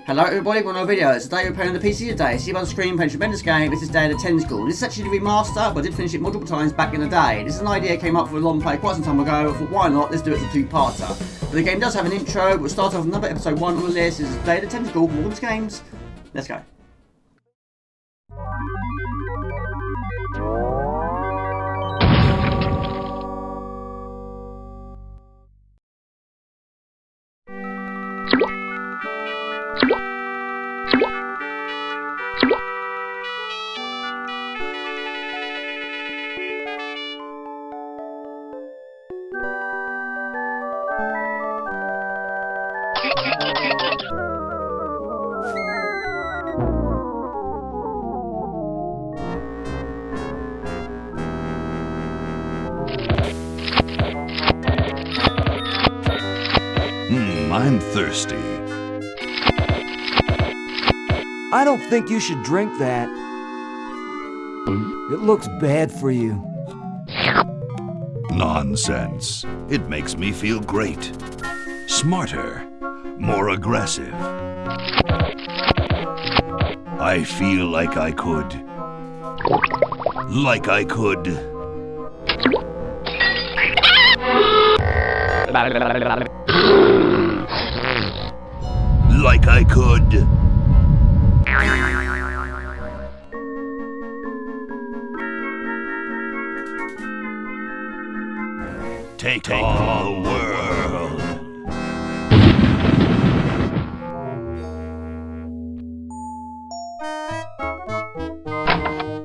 Hello everybody, we're on a video. Today we're playing on the PC today. See on the screen, playing a tremendous game. This is Day of the Tentacle. This is actually the remaster, but I did finish it multiple times back in the day. This is an idea that came up for a Longplay quite some time ago. I thought, why not? Let's do it as a two-parter. But the game does have an intro. We'll start off with another episode 1 on the list. This is Day of the Tentacle, Morgan's Games. Let's go. I'm thirsty. I don't think you should drink that. It looks bad for you. Nonsense. It makes me feel great. Smarter. More aggressive. I feel like I could. Like I could. Like I could. Take on the world.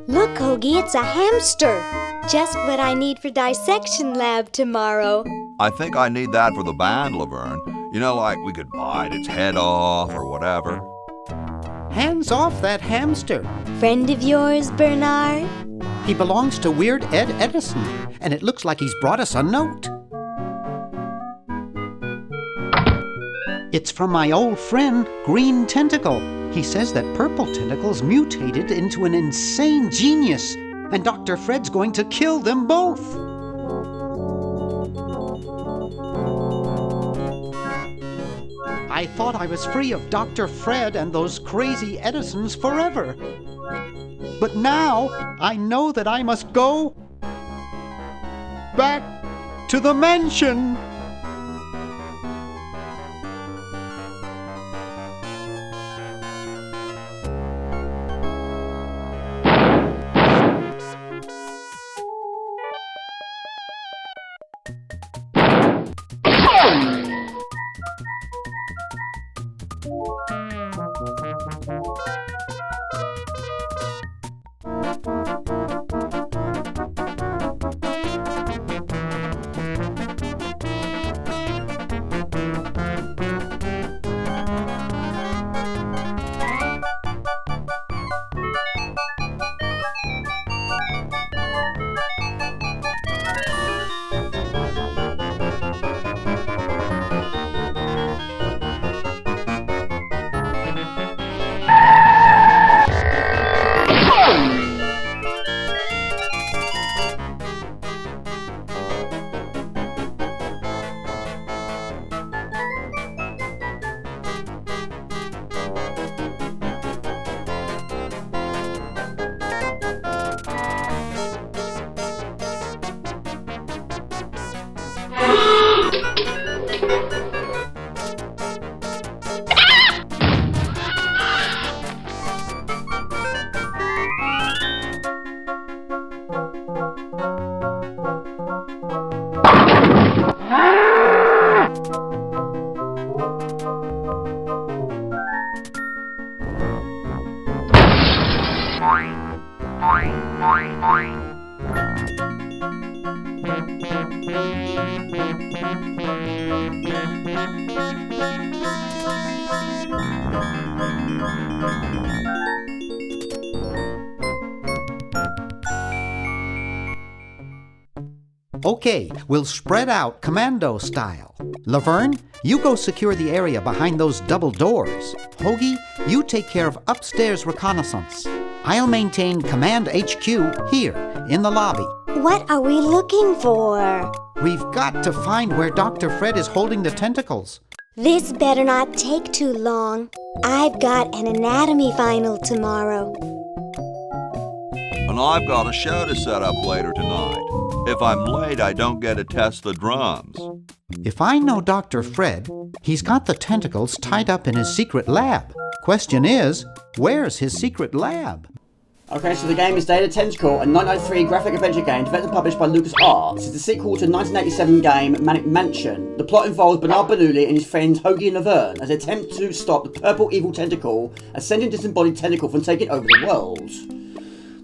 Look, Hoagie, it's a hamster. Just what I need for dissection lab tomorrow. I think I need that for the band, Laverne. You know, like we could bite its head off or whatever. Hands off that hamster. Friend of yours, Bernard? He belongs to Weird Ed Edison, and it looks like he's brought us a note. It's from my old friend, Green Tentacle. He says that Purple Tentacle's mutated into an insane genius, and Dr. Fred's going to kill them both. I thought I was free of Dr. Fred and those crazy Edisons forever. But now I know that I must go back to the mansion. Okay, we'll spread out commando style. Laverne, you go secure the area behind those double doors. Hoagie, you take care of upstairs reconnaissance. I'll maintain Command HQ here, in the lobby. What are we looking for? We've got to find where Dr. Fred is holding the tentacles. This better not take too long. I've got an anatomy final tomorrow. And I've got a show to set up later tonight. If I'm late, I don't get to test the drums. If I know Dr. Fred, he's got the tentacles tied up in his secret lab. Question is, where's his secret lab? Okay, so the game is Day of the Tentacle, a 1993 graphic adventure game developed and published by LucasArts. It's the sequel to 1987 game Manic Mansion. The plot involves Bernard Bernoulli and his friends Hoagie and Laverne as they attempt to stop the purple evil tentacle, a sentient disembodied tentacle, from taking over the world.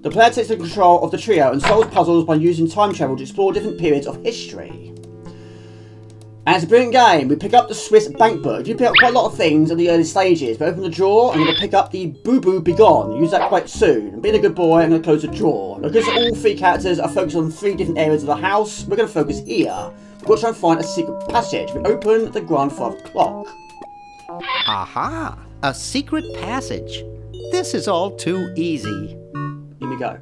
The player takes control of the trio and solves puzzles by using time travel to explore different periods of history. And it's a brilliant game. We pick up the Swiss bank book. You pick up quite a lot of things in the early stages. We open the drawer and we're going to pick up the Boo Boo Begone. Use that quite soon. And being a good boy, I'm going to close the drawer. And because all three characters are focused on three different areas of the house, we're going to focus here. We've got to try and find a secret passage. We open the Grand 5 clock. Aha! A secret passage. This is all too easy. Here we go.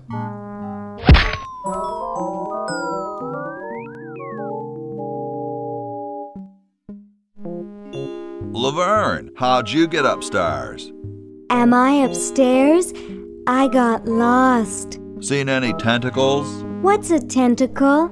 Laverne, how'd you get upstairs? Am I upstairs? I got lost. Seen any tentacles? What's a tentacle?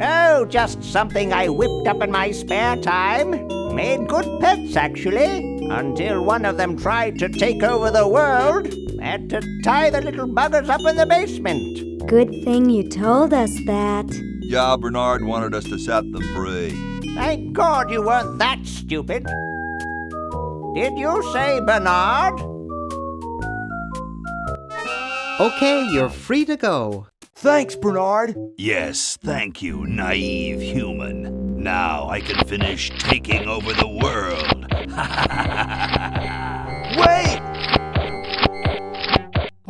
Oh, just something I whipped up in my spare time. Made good pets, actually. Until one of them tried to take over the world. Had to tie the little buggers up in the basement. Good thing you told us that. Yeah, Bernard wanted us to set them free. Thank God you weren't that stupid. Did you say Bernard? Okay, you're free to go. Thanks, Bernard. Yes, thank you, naive human. Now I can finish taking over the world. Wait!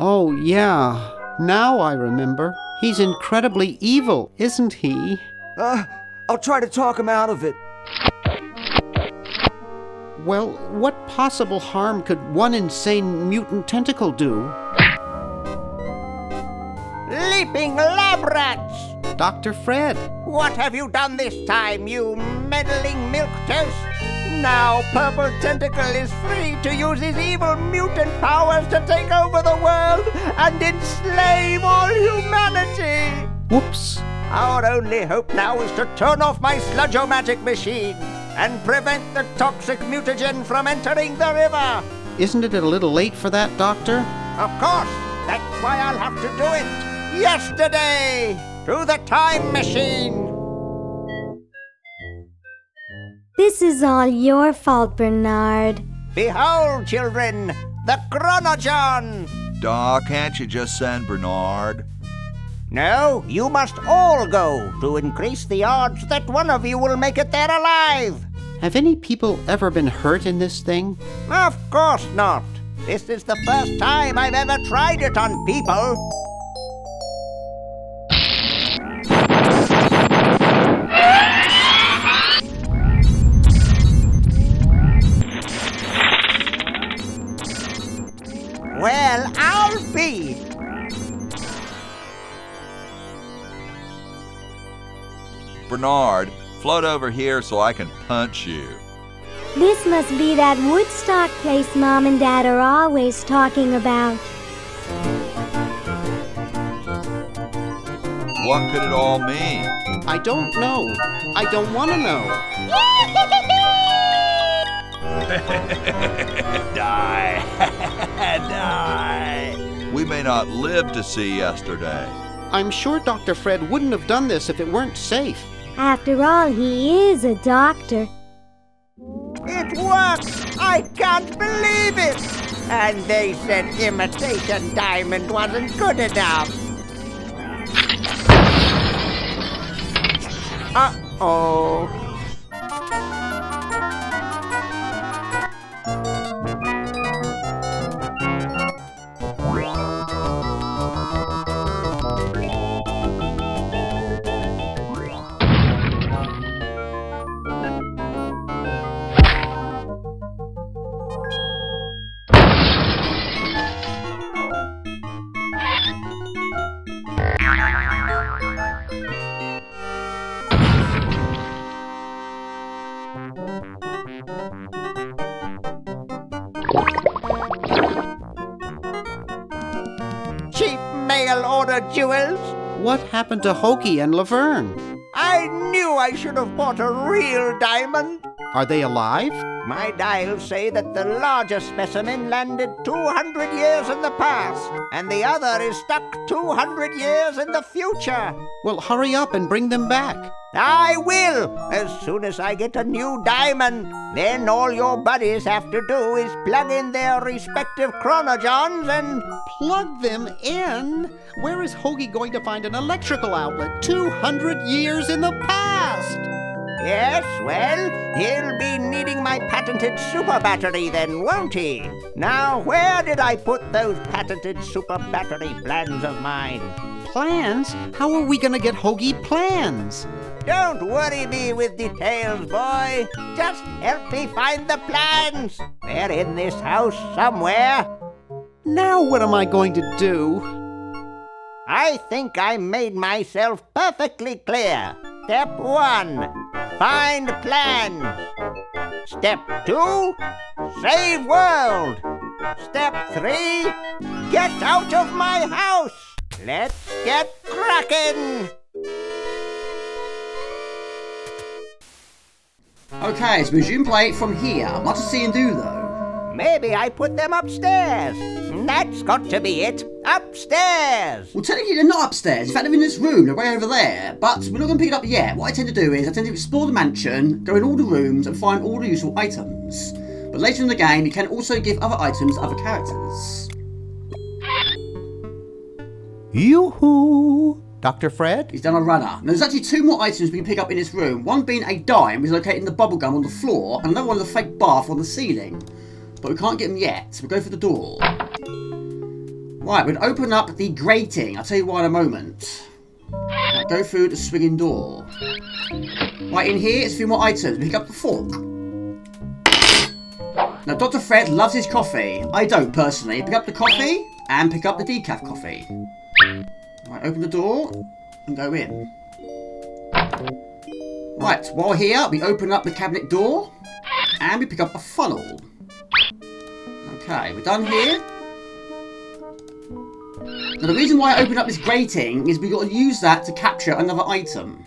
Oh, yeah. Now I remember. He's incredibly evil, isn't he? I'll try to talk him out of it. Well, what possible harm could one insane mutant tentacle do? Leaping lab rats! Dr. Fred. What have you done this time, you meddling milquetoast? Now Purple Tentacle is free to use his evil mutant powers to take over the world and enslave all humanity! Whoops. Our only hope now is to turn off my sludge-o-magic machine and prevent the toxic mutagen from entering the river. Isn't it a little late for that, Doctor? Of course, that's why I'll have to do it. Yesterday, through the time machine. This is all your fault, Bernard. Behold, children, the Chronogon. Doc, can't you just send Bernard? No, you must all go to increase the odds that one of you will make it there alive. Have any people ever been hurt in this thing? Of course not. This is the first time I've ever tried it on people. Well, I'll be. Bernard, float over here so I can punch you. This must be that Woodstock place Mom and Dad are always talking about. What could it all mean? I don't know. I don't want to know. Die! Die! We may not live to see yesterday. I'm sure Dr. Fred wouldn't have done this if it weren't safe. After all, he is a doctor. It works! I can't believe it! And they said imitation diamond wasn't good enough. Uh-oh. the jewels. What happened to Hoagie and Laverne? I knew I should have bought a real diamond. Are they alive? My dials say that the larger specimen landed 200 years in the past, and the other is stuck 200 years in the future. Well, hurry up and bring them back. I will, as soon as I get a new diamond. Then all your buddies have to do is plug in their respective chronogens and... Plug them in? Where is Hoagie going to find an electrical outlet 200 years in the past? Yes, well, he'll be needing my patented super battery then, won't he? Now, where did I put those patented super battery plans of mine? Plans? How are we going to get Hoagie plans? Don't worry me with details, boy. Just help me find the plans. They're in this house somewhere. Now what am I going to do? I think I made myself perfectly clear. Step 1, find plans. Step 2, save world. Step 3, get out of my house. Let's get cracking. Okay, so resume play from here. Much to see and do though. Maybe I put them upstairs. That's got to be it. Upstairs. Well, technically they're not upstairs. In fact, they're in this room. They're way over there. But we're not going to pick it up yet. What I tend to do is I tend to explore the mansion, go in all the rooms and find all the useful items. But later in the game, you can also give other items to other characters. Yoo-hoo! Dr. Fred? He's done a runner. Now, there's actually 2 more items we can pick up in this room. One being a dime, which is located in the bubblegum on the floor, and another one is a fake bath on the ceiling. But we can't get them yet, so we'll go for the door. Right, we'll open up the grating. I'll tell you why in a moment. Right, go through the swinging door. Right, in here, it's a few more items. Pick up the fork. Now, Dr. Fred loves his coffee. I don't, personally. Pick up the coffee, and pick up the decaf coffee. Right, open the door, and go in. Right, while here, we open up the cabinet door, and we pick up a funnel. Okay, we're done here. Now the reason why I opened up this grating is we've got to use that to capture another item.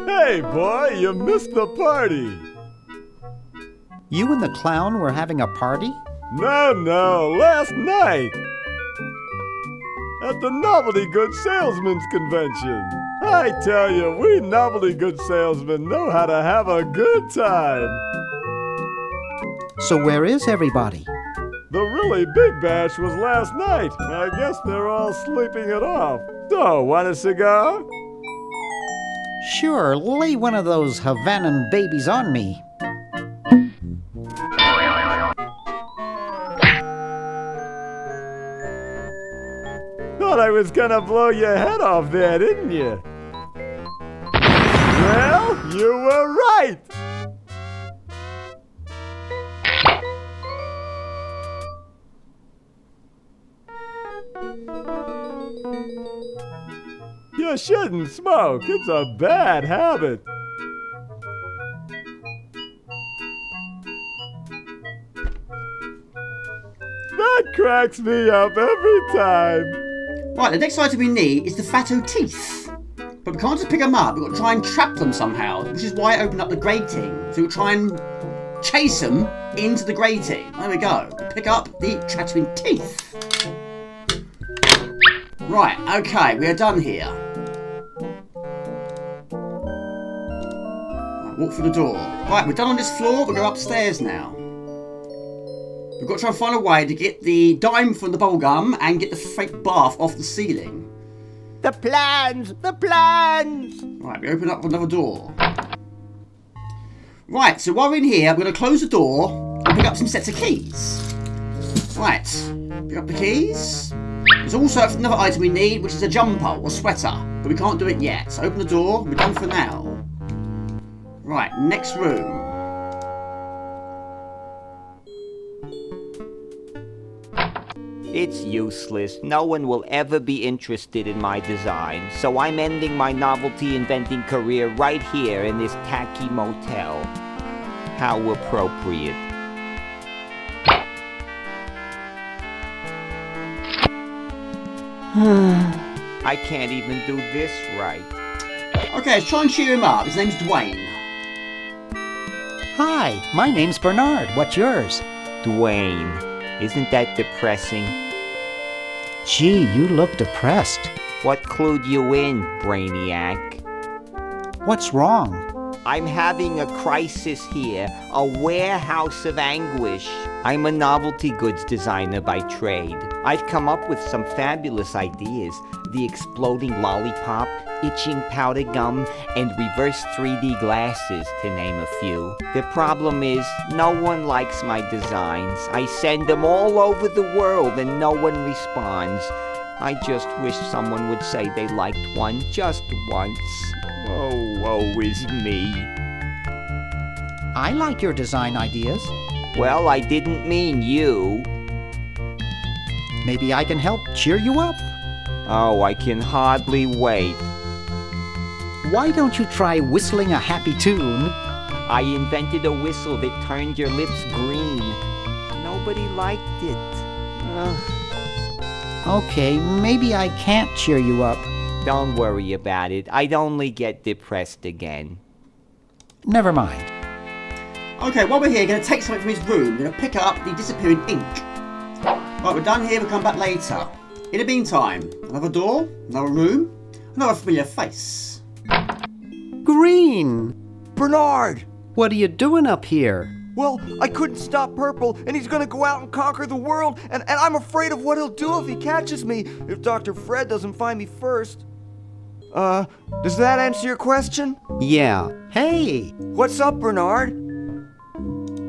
Hey boy, you missed the party. You and the clown were having a party? No, last night. At the Novelty Good Salesmen's Convention. I tell you, we Novelty Good Salesmen know how to have a good time. So where is everybody? The really big bash was last night. I guess they're all sleeping it off. So, want a cigar? Sure, lay one of those Havanan babies on me. Thought I was gonna blow your head off there, didn't you? Well, you were right! You shouldn't smoke. It's a bad habit. That cracks me up every time. Right, the next item we need is the Fatto teeth. But we can't just pick them up, we've got to try and trap them somehow, which is why I opened up the grating. So we'll try and chase them into the grating. There we go. Pick up the chattering teeth. Right, okay, we are done here. Right, walk through the door. Right, we're done on this floor, we'll go upstairs now. We've got to try and find a way to get the dime from the bubblegum and get the fake bath off the ceiling. The plans! The plans! Right, we open up another door. Right, so while we're in here, we're going to close the door and pick up some sets of keys. Right, pick up the keys. There's also another item we need, which is a jumper or sweater, but we can't do it yet. So open the door, we're done for now. Right, next room. It's useless. No one will ever be interested in my design, so I'm ending my novelty inventing career right here in this tacky motel. How appropriate. I can't even do this right. Okay, let's try and cheer him up. His name's Dwayne. Hi, my name's Bernard. What's yours? Dwayne, isn't that depressing? Gee, you look depressed. What clued you in, Brainiac? What's wrong? I'm having a crisis here, a warehouse of anguish. I'm a novelty goods designer by trade. I've come up with some fabulous ideas. The exploding lollipop, itching powder gum, and reverse 3D glasses, to name a few. The problem is, no one likes my designs. I send them all over the world and no one responds. I just wish someone would say they liked one just once. Oh, woe is me. I like your design ideas. Well, I didn't mean you. Maybe I can help cheer you up. Oh, I can hardly wait. Why don't you try whistling a happy tune? I invented a whistle that turned your lips green. Nobody liked it. Ugh. Okay, maybe I can't cheer you up. Don't worry about it. I'd only get depressed again. Never mind. Okay, while we're here, going to take something from his room. Going to pick up the disappearing ink. Right, we're done here. We'll come back later. In the meantime, another door, another room, another familiar face. Green! Bernard! What are you doing up here? Well, I couldn't stop Purple, and he's gonna go out and conquer the world, and I'm afraid of what he'll do if he catches me, if Dr. Fred doesn't find me first. Does that answer your question? Yeah. Hey! What's up, Bernard?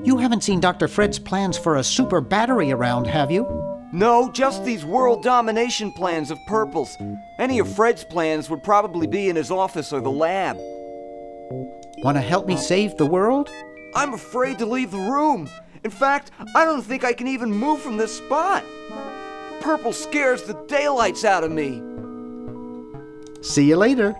You haven't seen Dr. Fred's plans for a super battery around, have you? No, just these world domination plans of Purple's. Any of Fred's plans would probably be in his office or the lab. Want to help me save the world? I'm afraid to leave the room. In fact, I don't think I can even move from this spot. Purple scares the daylights out of me. See you later.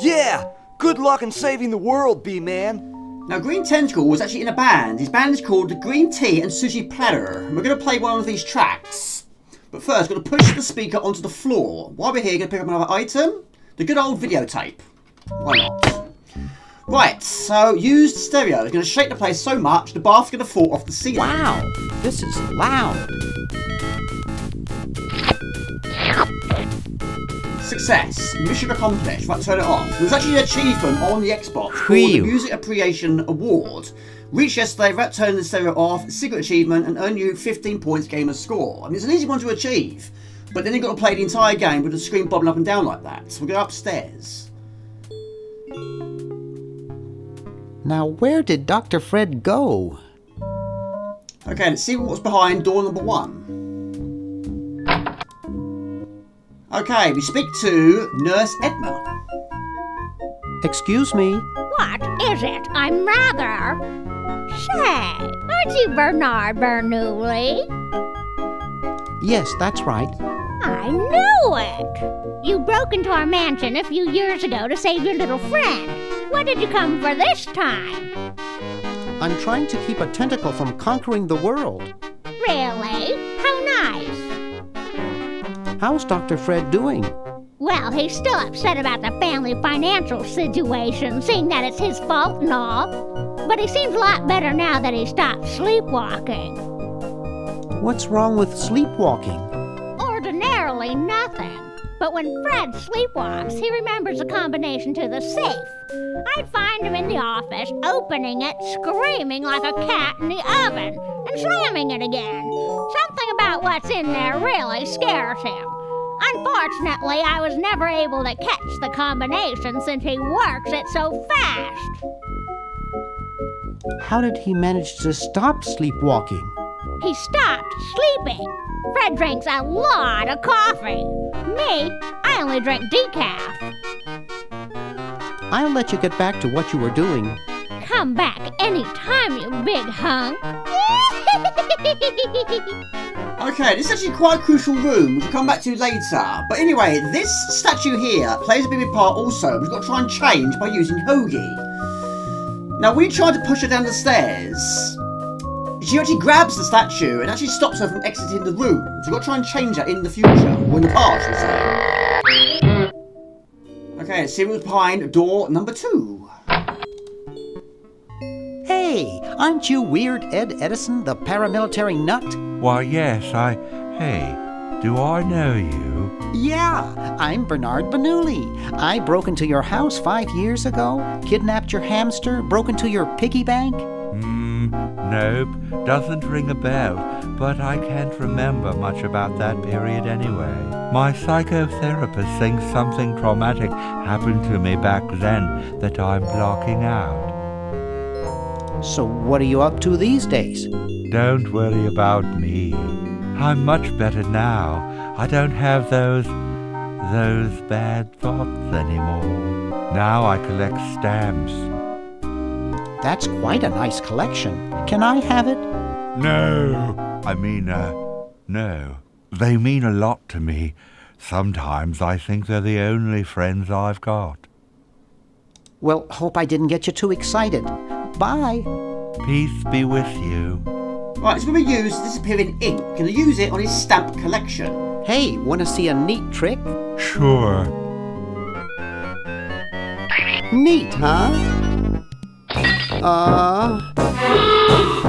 Yeah! Good luck in saving the world, B-Man. Now, Green Tentacle was actually in a band. His band is called the Green Tea and Sushi Platter. And we're going to play one of these tracks. But first, we're going to push the speaker onto the floor. While we're here, we're going to pick up another item. The good old videotape. Why not? Right, so used stereo is going to shake the place so much the bath's going to fall off the ceiling. Wow, this is loud. Success. Mission accomplished. Right, turn it off. There was actually an achievement on the Xbox called the Music Appreciation Award. Reached yesterday, right, turn the stereo off, secret achievement, and earn you 15 points gamer score. I mean, it's an easy one to achieve, but then you've got to play the entire game with the screen bobbing up and down like that. So we'll go upstairs. Now, where did Dr. Fred go? Okay, let's see what's behind door number 1. Okay, we speak to Nurse Edna. Excuse me? What is it? I'm rather... Say, aren't you Bernard Bernoulli? Yes, that's right. I knew it! You broke into our mansion a few years ago to save your little friend. What did you come for this time? I'm trying to keep a tentacle from conquering the world. Really? How nice. How's Dr. Fred doing? Well, he's still upset about the family financial situation, seeing that it's his fault and all. But he seems a lot better now that he stopped sleepwalking. What's wrong with sleepwalking? Ordinarily nothing. But when Fred sleepwalks, he remembers a combination to the safe. I'd find him in the office, opening it, screaming like a cat in the oven, and slamming it again. Something about what's in there really scares him. Unfortunately, I was never able to catch the combination since he works it so fast. How did he manage to stop sleepwalking? He stopped sleeping. Fred drinks a lot of coffee. Me, I only drink decaf. I'll let you get back to what you were doing. Come back anytime, you big hunk. Okay, this is actually quite a crucial room, which we'll come back to later. But anyway, this statue here plays a big part also. We've got to try and change by using Hoagie. Now, we tried to push her down the stairs. She actually grabs the statue and actually stops her from exiting the room. So we've got to try and change her in the future, or in the past, we'll say. Okay, let's see what's behind door number 2. Hey, aren't you Weird Ed Edison, the paramilitary nut? Why, yes, Hey, do I know you? Yeah, I'm Bernard Bernoulli. I broke into your house 5 years ago, kidnapped your hamster, broke into your piggy bank. Nope, doesn't ring a bell, but I can't remember much about that period anyway. My psychotherapist thinks something traumatic happened to me back then that I'm blocking out. So what are you up to these days? Don't worry about me. I'm much better now. I don't have those bad thoughts anymore. Now I collect stamps. That's quite a nice collection. Can I have it? No. No. They mean a lot to me. Sometimes I think they're the only friends I've got. Well, hope I didn't get you too excited. Bye. Peace be with you. Right, it's going to be used disappearing ink. Can I use it on his stamp collection? Hey, want to see a neat trick? Sure. Neat, huh?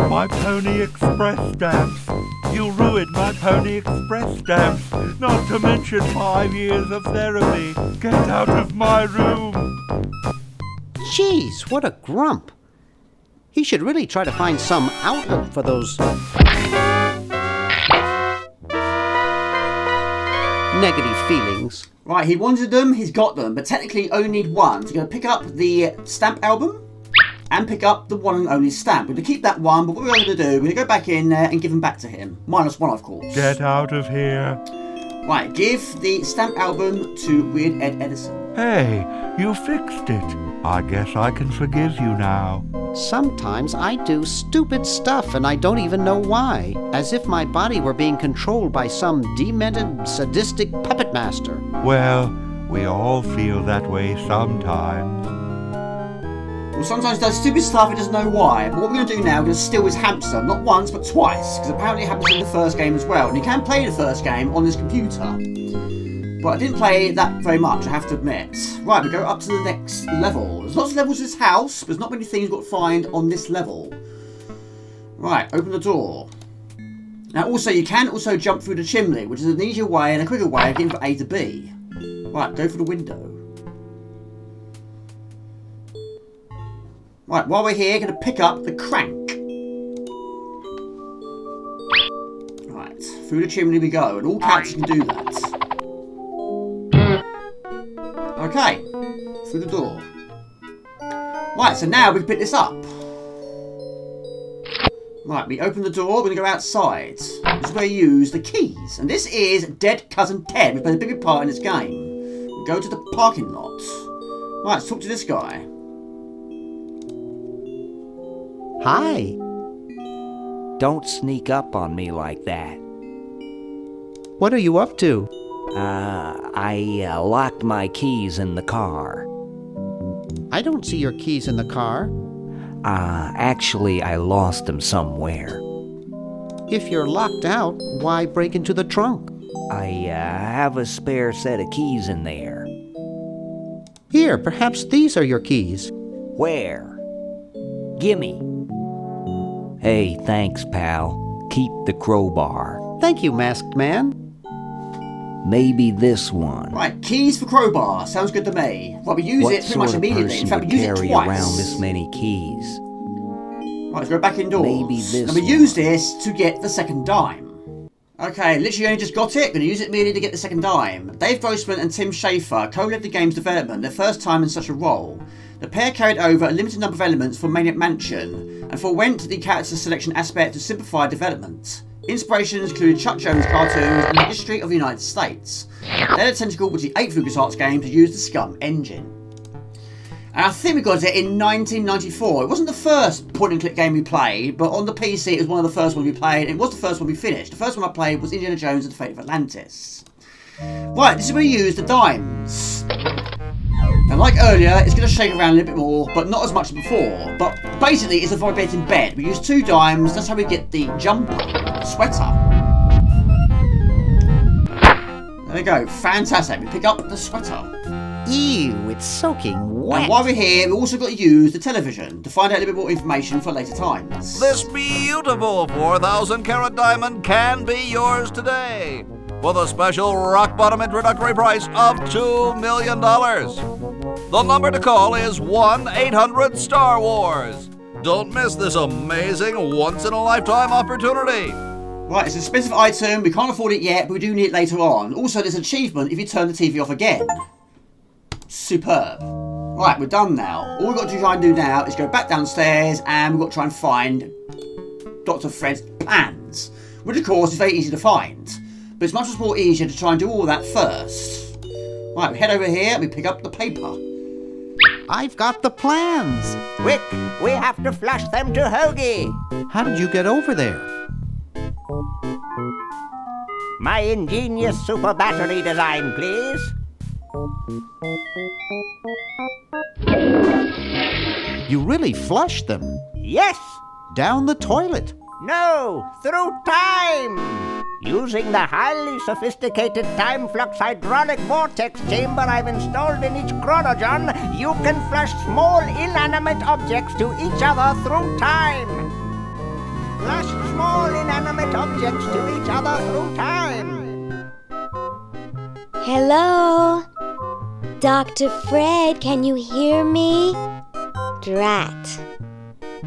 My Pony Express stamps. You ruined my Pony Express stamps. Not to mention 5 years of therapy. Get out of my room. Jeez, what a grump. He should really try to find some outlet for those negative feelings. Right, he wanted them, he's got them, but technically only need one. So you're going to pick up the stamp album and pick up the one and only stamp. We're going to keep that one, but what we're going to do, we're going to go back in there and give them back to him. -1, of course. Get out of here. Right, give the stamp album to Weird Ed Edison. Hey, you fixed it. I guess I can forgive you now. Sometimes I do stupid stuff and I don't even know why. As if my body were being controlled by some demented, sadistic puppet master. Well, we all feel that way sometimes. Well, sometimes he does stupid stuff, he doesn't know why. But what we're going to do now, we're going to steal his hamster. Not once, but twice. Because apparently it happens in the first game as well. And you can play the first game on this computer. But I didn't play that very much, I have to admit. Right, we go up to the next level. There's lots of levels in this house, but there's not many things you've got to find on this level. Right, open the door. Now also, you can also jump through the chimney, which is an easier way and a quicker way of getting from A to B. Right, go for the window. Right, while we're here, going to pick up the crank. Right, through the chimney we go, and all characters can do that. Okay, through the door. Right, so now we can pick this up. Right, we open the door, we're going to go outside. This is where you use the keys. And this is Dead Cousin Ted, which plays a big part in this game. We go to the parking lot. Right, let's talk to this guy. Hi. Don't sneak up on me like that. What are you up to? I locked my keys in the car. I don't see your keys in the car. Actually, I lost them somewhere. If you're locked out, why break into the trunk? I have a spare set of keys in there. Here, perhaps these are your keys. Where? Gimme. Hey, thanks, pal. Keep the crowbar. Thank you, masked man. Maybe this one. Right, keys for crowbar. Sounds good to me. Right, we use it pretty much immediately. In fact, we use it twice. Carry around this many keys? Right, let's go back indoors. Maybe this and we use this to get the second dime. Okay, literally only just got it. Going to use it immediately to get the second dime. Dave Grossman and Tim Schafer co-led the game's development, their first time in such a role. The pair carried over a limited number of elements from Maniac Mansion and forewent the character selection aspect to simplify development. Inspirations included Chuck Jones cartoons and the history of the United States. Ned Tentacle was the 8th LucasArts game to use the Scum engine. And I think we got it in 1994. It wasn't the first point-and-click game we played, but on the PC it was one of the first ones we played, and it was the first one we finished. The first one I played was Indiana Jones and the Fate of Atlantis. Right, this is where you use the dimes. And like earlier, it's going to shake around a little bit more, but not as much as before. But basically, it's a vibrating bed. We use 2 dimes, that's how we get the jumper, the sweater. There we go, fantastic. We pick up the sweater. Ew, it's soaking wet. And while we're here, we've also got to use the television to find out a little bit more information for later times. This beautiful 4,000-carat diamond can be yours today with a special rock-bottom introductory price of $2 million. The number to call is 1-800-STAR-WARS. Don't miss this amazing once-in-a-lifetime opportunity. Right, it's an expensive item, we can't afford it yet, but we do need it later on. Also, there's an achievement if you turn the TV off again. Superb. Right, we're done now. All we've got to try and do now is go back downstairs and we've got to try and find Dr. Fred's plans, which of course is very easy to find. But it's much more easier to try and do all that first. Right, we head over here and we pick up the paper. I've got the plans. Quick, we have to flush them to Hoagie. How did you get over there? My ingenious super battery design, please. You really flushed them. Yes. Down the toilet. No, through time. Using the highly sophisticated time flux hydraulic vortex chamber I've installed in each chronogon, you can flush small inanimate objects to each other through time. Flush small inanimate objects to each other through time. Hello? Dr. Fred, can you hear me? Drat.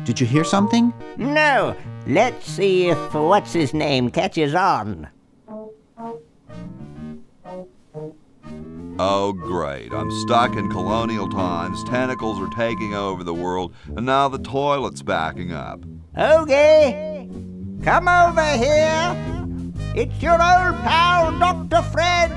Did you hear something? No. Let's see if what's-his-name catches on. Oh, great. I'm stuck in colonial times, tentacles are taking over the world, and now the toilet's backing up. Hoagie, come over here. It's your old pal, Dr. Fred.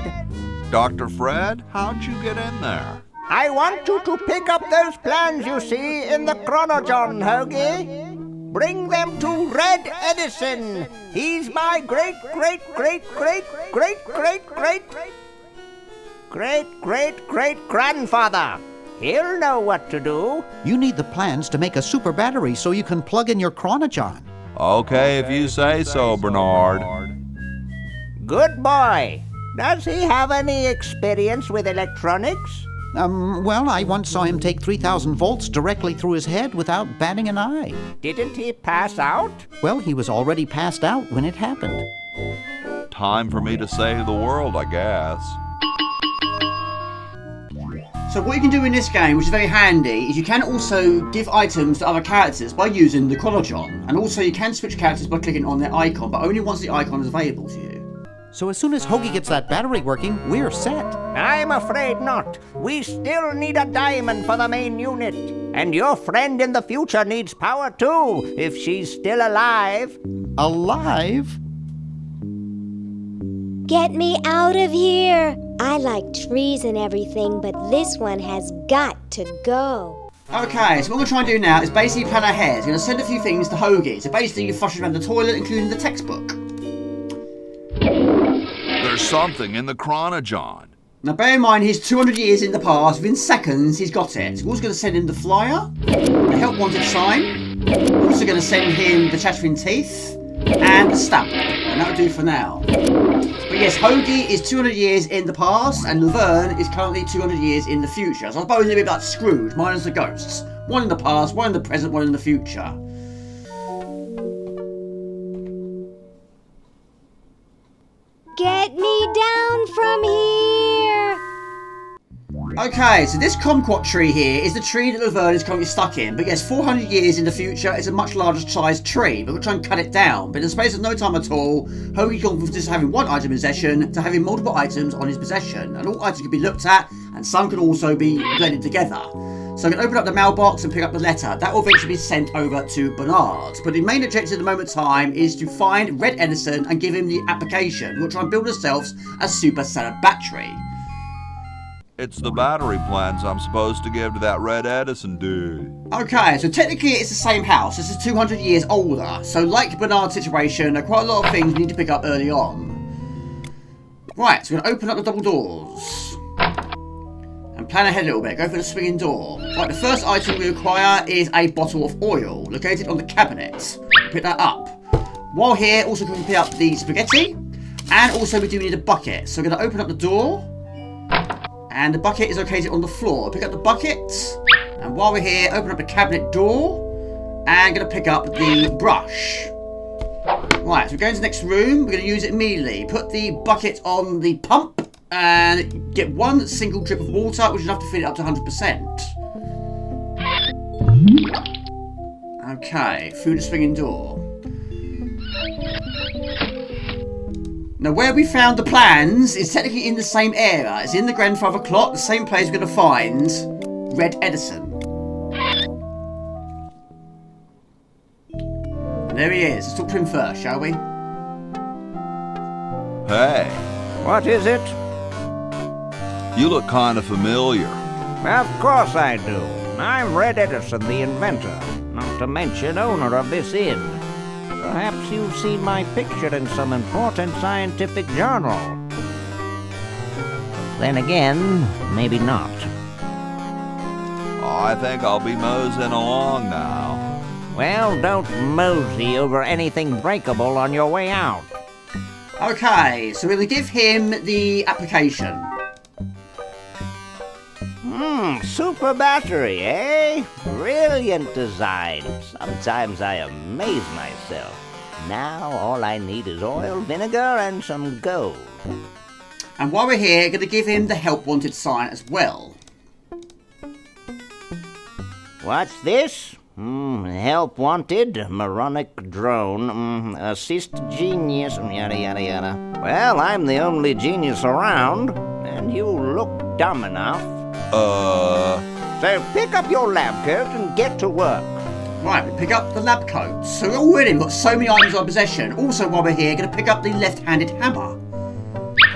Dr. Fred, how'd you get in there? I want you to pick up those plans you see in the chronogon, Hoagie. Bring them to Red Edison. He's my great-great-great-great-great-great-great-great-grandfather. He'll know what to do. You need the plans to make a super battery so you can plug in your chronogon. Okay, if you say so, Bernard. Good boy. Does he have any experience with electronics? Well, I once saw him take 3,000 volts directly through his head without batting an eye. Didn't he pass out? Well, he was already passed out when it happened. Time for me to save the world, I guess. So what you can do in this game, which is very handy, is you can also give items to other characters by using the chronogon. And also you can switch characters by clicking on their icon, but only once the icon is available to you. So as soon as Hoagie gets that battery working, we're set. I'm afraid not. We still need a diamond for the main unit. And your friend in the future needs power too, if she's still alive. Alive? Get me out of here. I like trees and everything, but this one has got to go. Okay, so what we're going to try and do now is basically plan ahead. We're going to send a few things to Hoagie. So basically you flush around the toilet, including the textbook. There's something in the chronogon. Now bear in mind he's 200 years in the past. Within seconds he's got it. So we're also going to send him the flyer, the help wanted sign. We're also going to send him the chattering teeth and the stamp. And that'll do for now. But yes, Hoagie is 200 years in the past and Laverne is currently 200 years in the future. So I suppose a bit like Scrooge, minus the ghosts. One in the past, one in the present, one in the future. Get me down from here! Okay, so this kumquat tree here is the tree that Laverne is currently stuck in. But yes, 400 years in the future, it's a much larger sized tree. But we'll try and cut it down. But in the space of no time at all, Hoagie's gone from just having one item in possession to having multiple items on his possession. And all items can be looked at, and some can also be blended together. So I'm going to open up the mailbox and pick up the letter. That will eventually be sent over to Bernard. But the main objective at the moment in time is to find Red Edison and give him the application. We'll try and build ourselves a supercellular battery. It's the battery plans I'm supposed to give to that Red Edison dude. Okay, so technically it's the same house. This is 200 years older. So like Bernard's situation, there are quite a lot of things we need to pick up early on. Right, so we're going to open up the double doors. And plan ahead a little bit. Go for the swinging door. Right, the first item we require is a bottle of oil located on the cabinet. Pick that up. While here, also we can pick up the spaghetti. And also we do need a bucket. So we're going to open up the door. And the bucket is located on the floor. Pick up the bucket. And while we're here, open up the cabinet door. And going to pick up the brush. Right, so we're going to the next room. We're going to use it immediately. Put the bucket on the pump. And get one single drip of water, which is enough to fill it up to 100%. Okay, through the swinging door. Now, where we found the plans is technically in the same area. It's in the grandfather clock, the same place we're going to find Red Edison. And there he is. Let's talk to him first, shall we? Hey, What is it? you look kind of familiar. Of course I do. I'm Red Edison, the inventor, not to mention owner of this inn. Perhaps you've seen my picture in some important scientific journal. Then again, maybe not. I think I'll be moseying along now. Well, don't mosey over anything breakable on your way out. Okay, so we're going to give him the application. Super battery, eh? Brilliant design. Sometimes I amaze myself. Now all I need is oil, vinegar, and some gold. And while we're here, going to give him the help wanted sign as well. What's this? Help wanted, moronic drone, assist genius, yada yada yada. Well, I'm the only genius around, and you look dumb enough. So pick up your lab coat and get to work. Right, we pick up the lab coat. So we've already got so many items in our possession. Also, while we're here, going to pick up the left-handed hammer.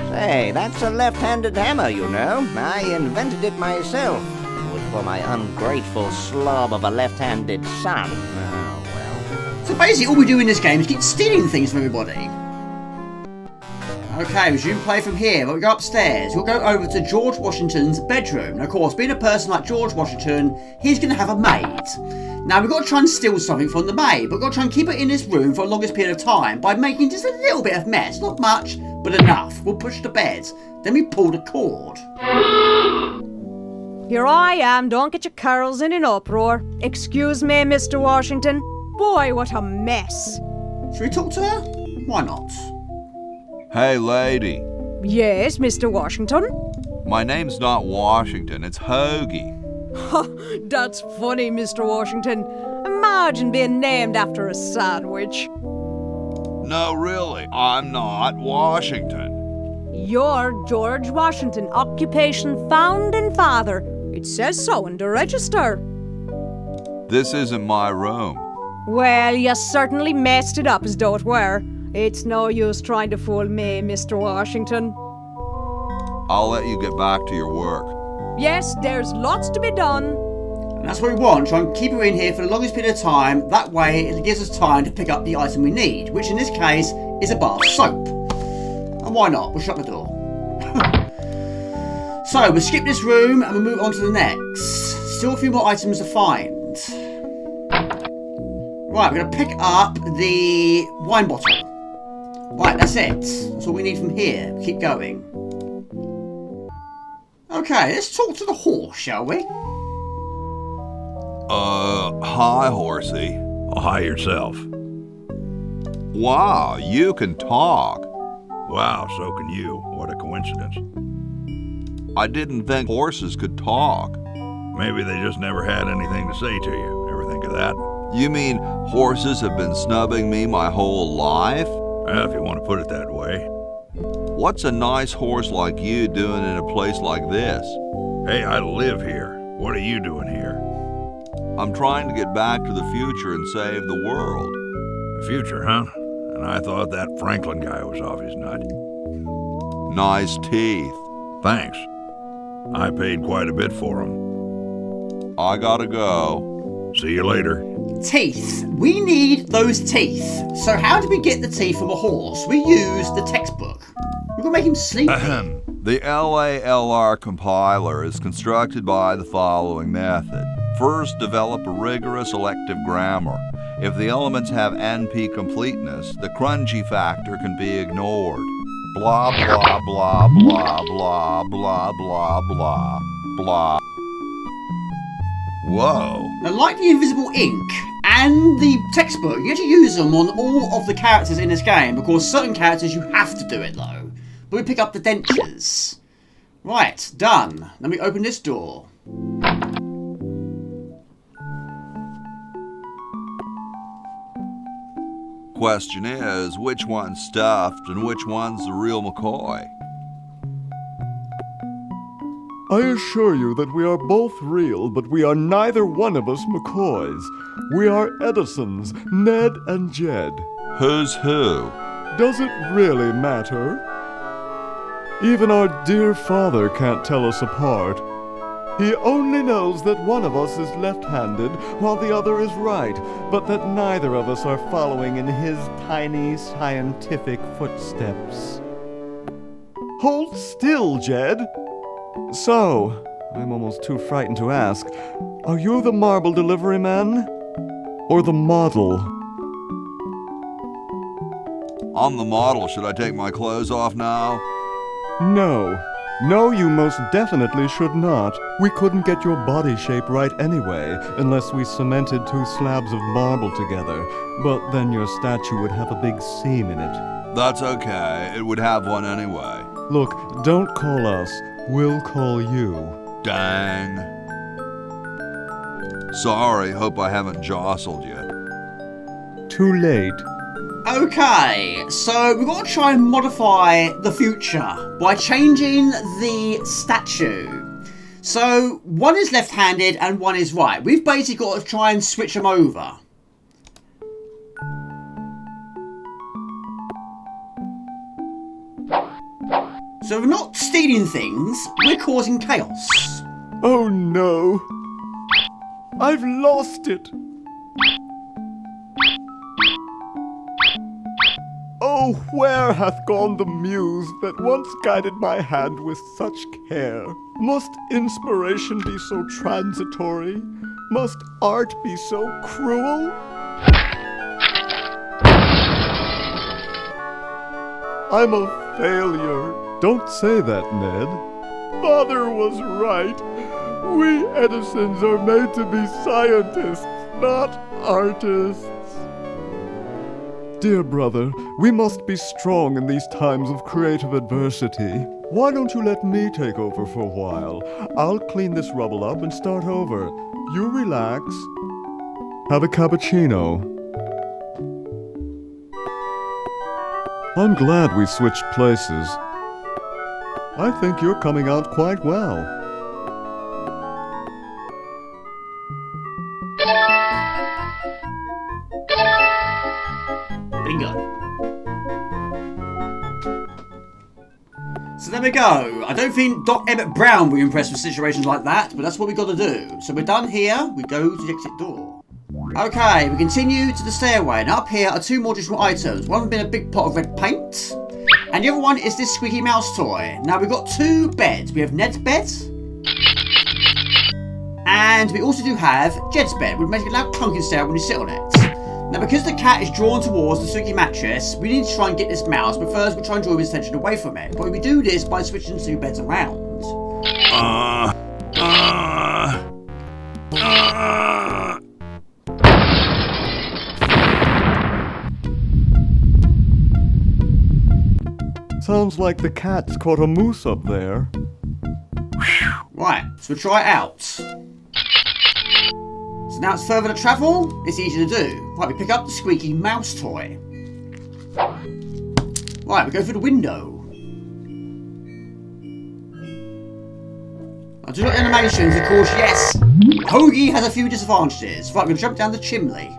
Say, that's a left-handed hammer, you know. I invented it myself. It was for my ungrateful slob of a left-handed son. Oh, well. So basically, all we do in this game is keep stealing things from everybody. Okay, resume play from here. But we go upstairs. We'll go over to George Washington's bedroom. And of course, being a person like George Washington, he's going to have a maid. Now, we've got to try and steal something from the maid, but we've got to try and keep it in this room for the longest period of time by making just a little bit of mess. Not much, but enough. We'll push the bed. Then we pull the cord. Here I am, don't get your curls in an uproar. Excuse me, Mr. Washington. Boy, what a mess. Should we talk to her? Why not? Hey, lady. Yes, Mr. Washington? My name's not Washington, it's Hoagie. That's funny, Mr. Washington. Imagine being named after a sandwich. No, really, I'm not Washington. You're George Washington, occupation founding father. It says so in the register. This isn't my room. Well, you certainly messed it up as though it were. It's no use trying to fool me, Mr. Washington. I'll let you get back to your work. Yes, there's lots to be done. And that's what we want. Try and keep her in here for the longest period of time. That way, it gives us time to pick up the item we need, which in this case is a bar of soap. And why not? We'll shut the door. So, we'll skip this room and we'll move on to the next. Still a few more items to find. Right, we're going to pick up the wine bottle. Right, that's it. That's all we need from here. Keep going. Okay, let's talk to the horse, shall we? Hi, horsey. Hi yourself. Wow, you can talk. Wow, so can you. What a coincidence. I didn't think horses could talk. Maybe they just never had anything to say to you. Ever think of that? You mean horses have been snubbing me my whole life? Well, if you want to put it that way. What's a nice horse like you doing in a place like this? Hey, I live here. What are you doing here? I'm trying to get back to the future and save the world. The future, huh? And I thought that Franklin guy was off his nut. Nice teeth. Thanks. I paid quite a bit for them. I gotta go. See you later. Teeth. We need those teeth. So how do we get the teeth from a horse? We use the textbook. We're going to make him sleepy. The LALR compiler is constructed by the following method. First, develop a rigorous elective grammar. If the elements have NP completeness, the crunchy factor can be ignored. Blah, blah, blah, blah, blah, blah, blah, blah, blah. Whoa. Now, like the invisible ink and the textbook, you actually use them on all of the characters in this game, because certain characters you have to do it though. But we pick up the dentures. Right, done. Let me open this door. Question is, which one's stuffed and which one's the real McCoy? I assure you that we are both real, but we are neither one of us McCoys. We are Edisons, Ned and Jed. Who's who? Does it really matter? Even our dear father can't tell us apart. He only knows that one of us is left-handed while the other is right, but that neither of us are following in his tiny scientific footsteps. Hold still, Jed. So, I'm almost too frightened to ask, are you the marble delivery man? Or the model? I'm the model. Should I take my clothes off now? No. No, you most definitely should not. We couldn't get your body shape right anyway, unless we cemented 2 slabs of marble together. But then your statue would have a big seam in it. That's okay. It would have one anyway. Look, don't call us. We'll call you. Dang. Sorry, hope I haven't jostled you. Too late. Okay, so we've got to try and modify the future by changing the statue. So one is left-handed and one is right. We've basically got to try and switch them over. So we're not stealing things, we're causing chaos. Oh no. I've lost it. Oh, where hath gone the muse that once guided my hand with such care? Must inspiration be so transitory? Must art be so cruel? I'm a failure. Don't say that, Ned. Father was right. We Edisons are made to be scientists, not artists. Dear brother, we must be strong in these times of creative adversity. Why don't you let me take over for a while? I'll clean this rubble up and start over. You relax. Have a cappuccino. I'm glad we switched places. I think you're coming out quite well. Bingo. So there we go. I don't think Doc Emmett Brown will be impressed with situations like that, but that's what we've got to do. So we're done here. We go to the exit door. Okay, we continue to the stairway, and up here are 2 more additional items. One being a big pot of red paint, and the other one is this squeaky mouse toy. Now we've got 2 beds. We have Ned's bed, and we also do have Jed's bed, which makes a loud clunking sound when you sit on it. Now because the cat is drawn towards the squeaky mattress, we need to try and get this mouse, but first we'll try and draw his attention away from it. But we do this by switching 2 beds around. Sounds like the cat's caught a moose up there. Right, so we'll try it out. So now it's further to travel, it's easy to do. Right, we pick up the squeaky mouse toy. Right, we go through the window. Now, do not animations, of course, yes. Hoagie has a few disadvantages. Right, we're going to jump down the chimney.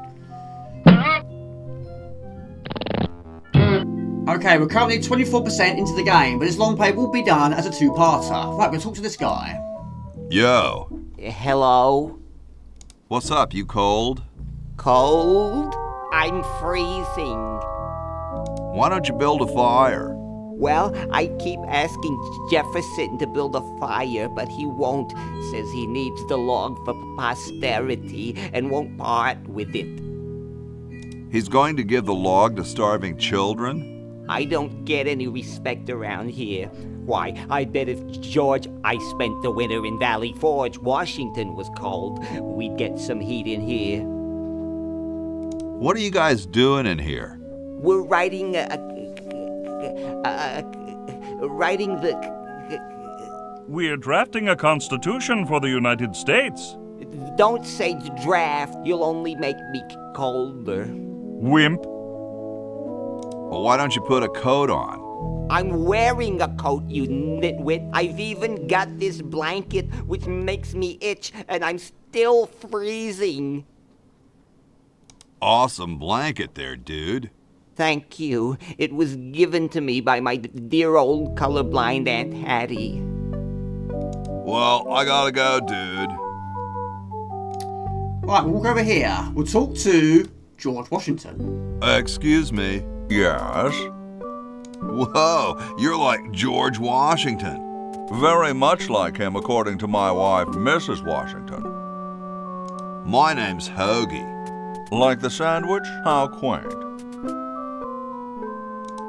Okay, we're currently 24% into the game, but this long play will be done as a 2-parter. Right, we're going to talk to this guy. Yo. Hello? What's up, you cold? Cold? I'm freezing. Why don't you build a fire? Well, I keep asking Jefferson to build a fire, but he won't. Says he needs the log for posterity and won't part with it. He's going to give the log to starving children? I don't get any respect around here. Why, I bet if George I spent the winter in Valley Forge, Washington was cold, we'd get some heat in here. What are you guys doing in here? We're writing We're drafting a constitution for the United States. Don't say draft, you'll only make me colder. Wimp. Well, why don't you put a coat on? I'm wearing a coat, you nitwit. I've even got this blanket, which makes me itch, and I'm still freezing. Awesome blanket there, dude. Thank you. It was given to me by my dear old colorblind Aunt Hattie. Well, I gotta go, dude. Right, we'll walk over here. We'll talk to George Washington. Excuse me. Yes? Whoa, you're like George Washington. Very much like him, according to my wife, Mrs. Washington. My name's Hoagie. Like the sandwich? How quaint.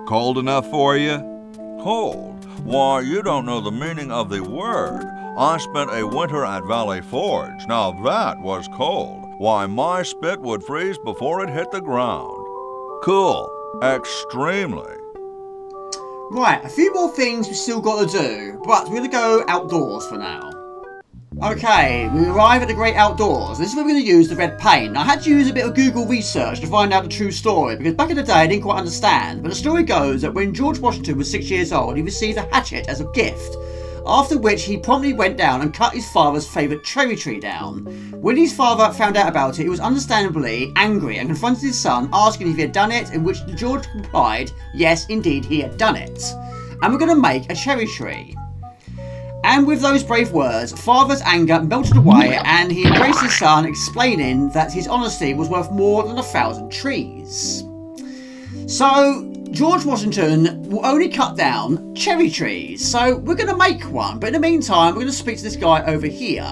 Cold enough for you? Cold? Why, you don't know the meaning of the word. I spent a winter at Valley Forge. Now that was cold. Why, my spit would freeze before it hit the ground. Cool. Extremely. Right, a few more things we still got to do, but we're going to go outdoors for now. Okay, we arrive at the great outdoors. This is where we're going to use the red paint. Now, I had to use a bit of Google research to find out the true story, because back in the day I didn't quite understand, but the story goes that when George Washington was 6 years old, he received a hatchet as a gift, after which he promptly went down and cut his father's favourite cherry tree down. When his father found out about it, he was understandably angry and confronted his son, asking if he had done it, in which George replied, yes, indeed, he had done it. And we're going to make a cherry tree. And with those brave words, father's anger melted away and he embraced his son, explaining that his honesty was worth more than 1,000 trees. So, George Washington will only cut down cherry trees, so we're going to make one. But in the meantime, we're going to speak to this guy over here,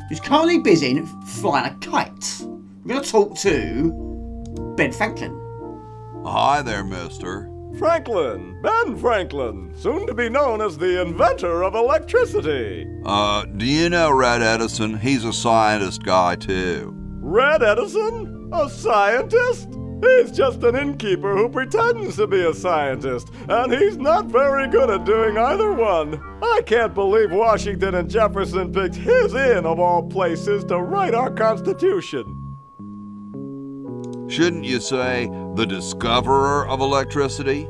who's currently busy flying a kite. We're going to talk to Ben Franklin. Hi there, mister. Franklin, Ben Franklin, soon to be known as the inventor of electricity. Do you know Red Edison? He's a scientist guy, too. Red Edison? A scientist? He's just an innkeeper who pretends to be a scientist, and he's not very good at doing either one. I can't believe Washington and Jefferson picked his inn, of all places, to write our Constitution. Shouldn't you say the discoverer of electricity?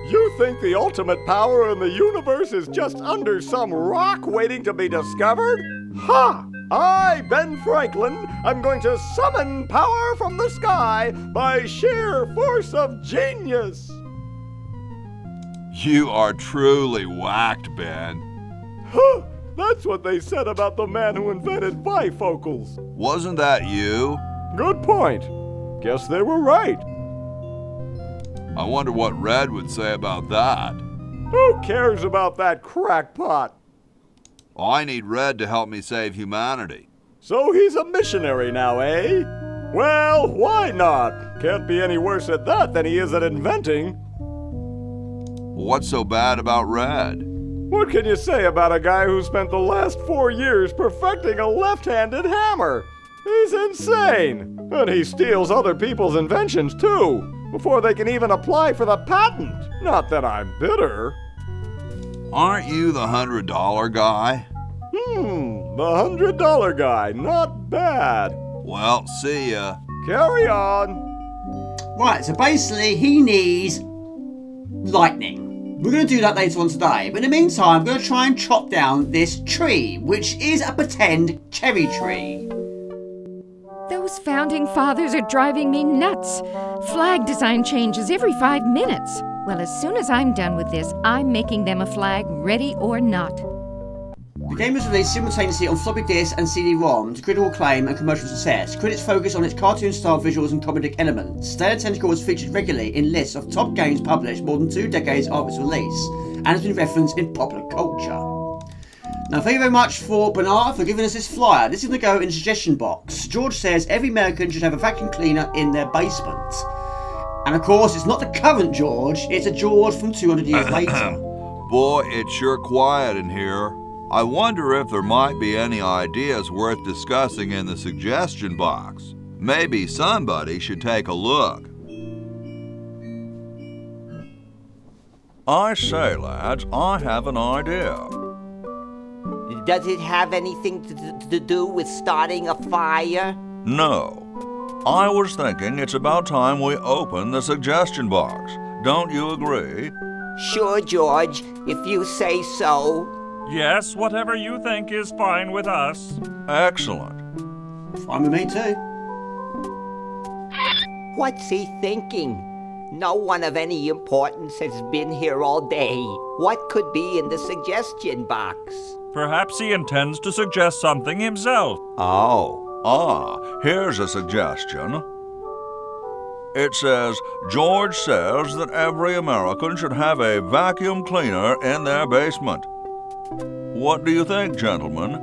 You think the ultimate power in the universe is just under some rock waiting to be discovered? Ha! I, Ben Franklin, am going to summon power from the sky by sheer force of genius. You are truly whacked, Ben. Huh! That's what they said about the man who invented bifocals. Wasn't that you? Good point. Guess they were right. I wonder what Red would say about that. Who cares about that crackpot? I need Red to help me save humanity. So he's a missionary now, eh? Well, why not? Can't be any worse at that than he is at inventing. What's so bad about Red? What can you say about a guy who spent the last 4 years perfecting a left-handed hammer? He's insane! And he steals other people's inventions, too, before they can even apply for the patent. Not that I'm bitter. Aren't you the $100 guy? The $100 guy. Not bad. Well, see ya. Carry on. Right, so basically he needs lightning. We're going to do that later on today, but in the meantime, I'm going to try and chop down this tree, which is a pretend cherry tree. Those founding fathers are driving me nuts. Flag design changes every 5 minutes. Well, as soon as I'm done with this, I'm making them a flag, ready or not. The game was released simultaneously on floppy disk and CD-ROM to critical acclaim and commercial success. Critics focus on its cartoon-style visuals and comedic elements. Day of the Tentacle was featured regularly in lists of top games published more than 2 decades after its release, and has been referenced in popular culture. Now, thank you very much for Bernard for giving us this flyer. This is going to go in the suggestion box. George says every American should have a vacuum cleaner in their basement. And of course, it's not the current George, it's a George from 200 years later. Boy, it's sure quiet in here. I wonder if there might be any ideas worth discussing in the suggestion box. Maybe somebody should take a look. I say, lads, I have an idea. Does it have anything to do with starting a fire? No. I was thinking it's about time we open the suggestion box. Don't you agree? Sure, George, if you say so. Yes, whatever you think is fine with us. Excellent. Fine with me too. What's he thinking? No one of any importance has been here all day. What could be in the suggestion box? Perhaps he intends to suggest something himself. Oh. Here's a suggestion. It says, George says that every American should have a vacuum cleaner in their basement. What do you think, gentlemen?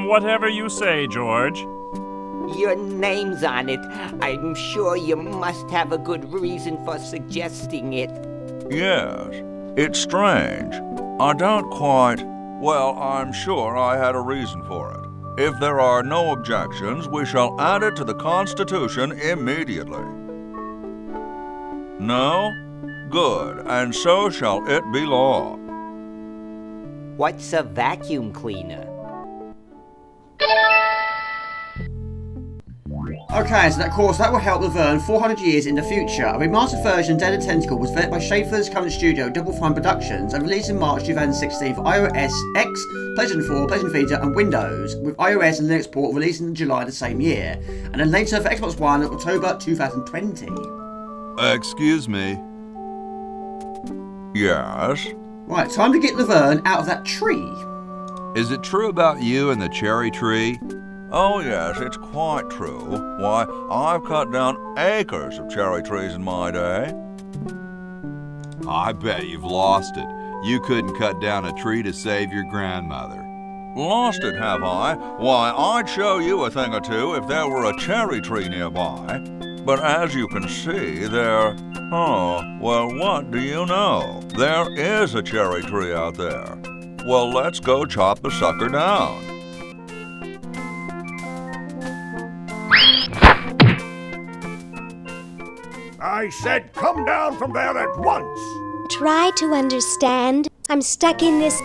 Whatever you say, George. Your name's on it. I'm sure you must have a good reason for suggesting it. Yes, it's strange. I don't quite... Well, I'm sure I had a reason for it. If there are no objections, we shall add it to the Constitution immediately. No? Good, and so shall it be law. What's a vacuum cleaner? Okay, so that will help Laverne 400 years in the future. A remastered version of Dead Tentacle was developed by Schafer's current studio, Double Fine Productions, and released in March 2016 for iOS X, PlayStation 4, PlayStation Vita, and Windows, with iOS and Linux port released in July the same year, and then later for Xbox One in October 2020. Excuse me. Yes? Right, time to get Laverne out of that tree. Is it true about you and the cherry tree? Oh yes, it's quite true. Why, I've cut down acres of cherry trees in my day. I bet you've lost it. You couldn't cut down a tree to save your grandmother. Lost it, have I? Why, I'd show you a thing or two if there were a cherry tree nearby. But as you can see, there... Oh, well, what do you know? There is a cherry tree out there. Well, let's go chop the sucker down. I said come down from there at once! Try to understand. I'm stuck in this.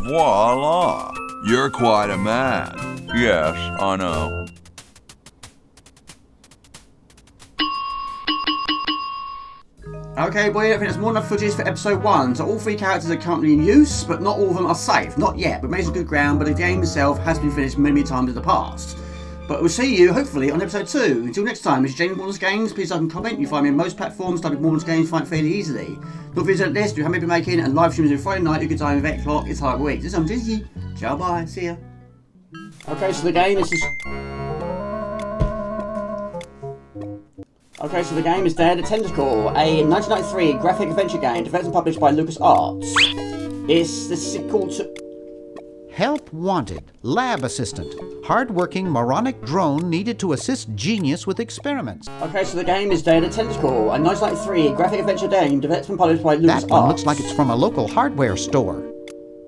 Voila! You're quite a man. Yes, I know. Okay, boy, I think there's more than enough footage for episode 1, so all 3 characters are currently in use, but not all of them are safe. Not yet, but made some good ground, but the game itself has been finished many times in the past. But we'll see you, hopefully, on episode 2. Until next time, this is James Morland's Games. Please like and comment. You find me on most platforms, type in Morland's Games, find it fairly easily. Don't forget to list, do how many we're making, and live streams every Friday night, a good time, 8 o'clock, it's hard week. This is Dizzy. Ciao, bye, see ya. Okay, so the game is Dead Tentacle, a 1993 graphic adventure game developed and published by LucasArts. It's the sequel to... Help wanted. Lab assistant. Hard-working moronic drone needed to assist genius with experiments. Okay, so the game is Dead Tentacle, a 1993 graphic adventure game developed and published by LucasArts. That one looks like it's from a local hardware store.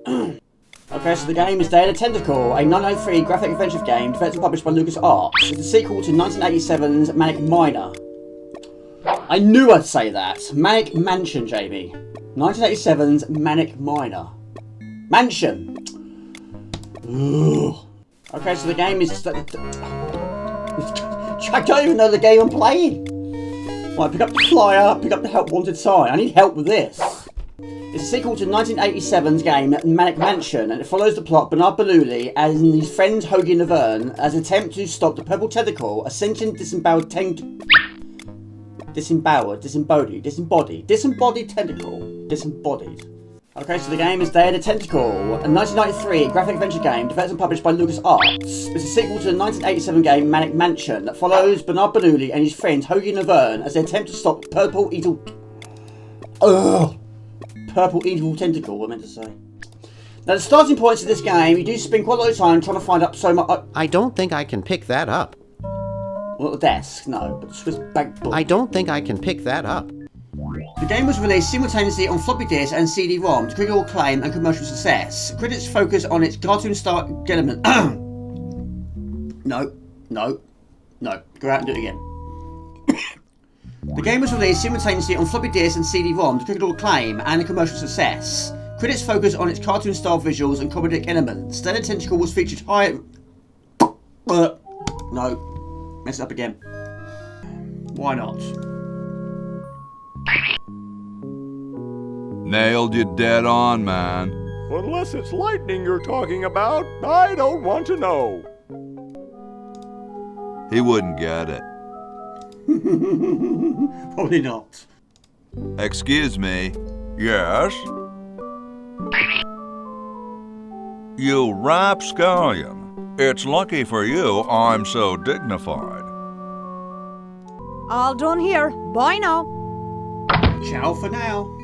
Okay, so the game is Dead Tentacle, a 1993 graphic adventure game developed and published by LucasArts. It's the sequel to 1987's Manic Miner. I knew I'd say that. Manic Mansion, Jamie. 1987's Manic Miner. Mansion! Ugh. Okay, so the game is... I don't even know the game I'm playing. Right, pick up the flyer, pick up the help wanted sign. I need help with this. It's a sequel to 1987's game Manic Mansion, and it follows the plot Bernard Bernoulli and his friends Hoagie and Laverne as attempt to stop the purple tentacle, a sentient disembodied tentacle. Okay, so the game is Dead Tentacle, a 1993 graphic adventure game developed and published by LucasArts. It's a sequel to the 1987 game Manic Mansion that follows Bernard Bernoulli and his friends Hoagie and Laverne as they attempt to stop purple purple evil tentacle, I meant to say. Now, the starting points of this game, you do spend quite a lot of time trying to find up so much. I don't think I can pick that up. Well, at the desk, no, but the Swiss bank book. I don't think I can pick that up. The game was released simultaneously on floppy disk and CD-ROM to critical acclaim and commercial success. Critics focus on its cartoon-style element. No. Go out and do it again. The game was released simultaneously on floppy disk and CD-ROM to critical acclaim and commercial success. Critics focus on its cartoon-style visuals and comedic elements. Dead Tentacle was featured high. No. Mess it up again. Why not? Nailed you dead on, man. Unless it's lightning you're talking about, I don't want to know. He wouldn't get it. Probably not. Excuse me. Yes? You rapscallion. It's lucky for you I'm so dignified. All done here. Bye now. Ciao for now.